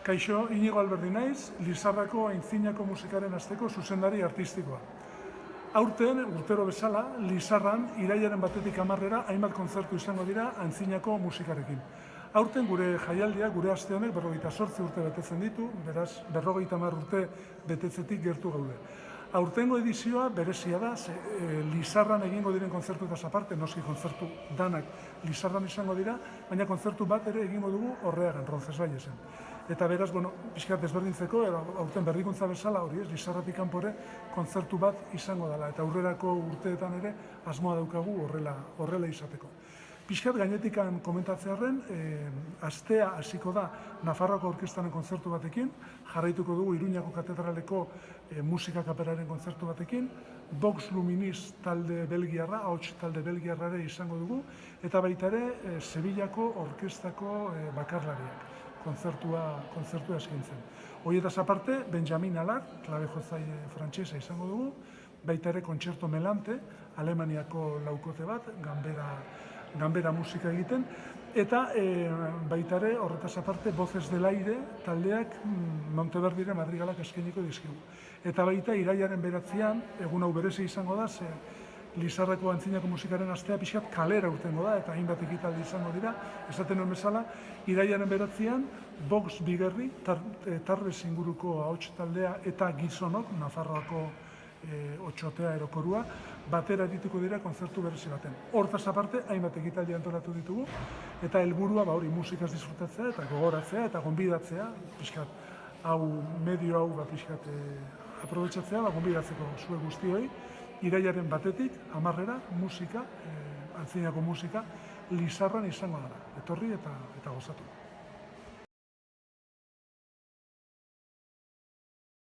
Kaixo, Inigo Alberdi naiz, Lizarrako Aintzinako Musikaren Asteko zuzendari artistikoa. Aurten, urtero bezala, Lizarran, irailaren 1-tik 10-era hainbat kontzertu izango dira Aintzinako musikarekin. Aurten gure jaialdia, gure aste honek 58 urte betetzen ditu, beraz, 50 urte betetzetik gertu gaude. Aurtengo edizioa berezia da, Lizarran egingo diren kontzertuetaz aparte, noski kontzertu danak Lizarran izango dira, baina kontzertu bat ere egingo dugu Orreagan, Roncesvallesen. Eta beraz, pixkat desberdintzeko, aurten berrikuntza bezala hori ez, Lizarratik kanpore kontzertu bat izango dela, eta aurrerako urteetan ere asmoa daukagu horrela izateko. Pixkat gainetikan komentatzearren, astea hasiko da Nafarroako Orkestraren kontzertu batekin, jarraituko dugu Iruñako Katedraleko musika kaperaren kontzertu batekin, Vox Luminis talde belgiarra, ahots talde belgiarra ere izango dugu, eta baita ere Sevillako orkestrako bakarlariak kontzertua eskaintzen. Horietaz aparte, Benjamin Alak, klabe jotzaile frantsesa izango dugu, baita ere Concerto Melante, Alemaniako laukote bat, ganbera musika egiten, eta baita ere, horretaz aparte, Voces del Aire taldeak Monteverdire madrigalak eskainiko dizkigu. Eta baita, irailaren 9-an, egun hau berezi izango da, Lizarrako Aintzinako Musikaren Astea pixkat kalera urtengo da, eta hainbat ekitaldi izango dira, esaten nuen bezala, irailaren 9-an, Vox Bigerri, Tarbes inguruko ahots taldea eta Gizonok, Nafarroako otxotea erokorua, batera arituko dira kontzertu berezi baten. Hortaz aparte, hainbat ekitaldi antolatu ditugu, eta helburua hori musikaz disfrutatzea eta gogoratzea eta gonbidatzea, pixkat medio hau pixkat aprobetxatzea, gonbidatzeko zue guztioi, irailaren 1-tik 10-era musika, Aintzinako musika, Lizarran izango da. Etorri eta gozatu.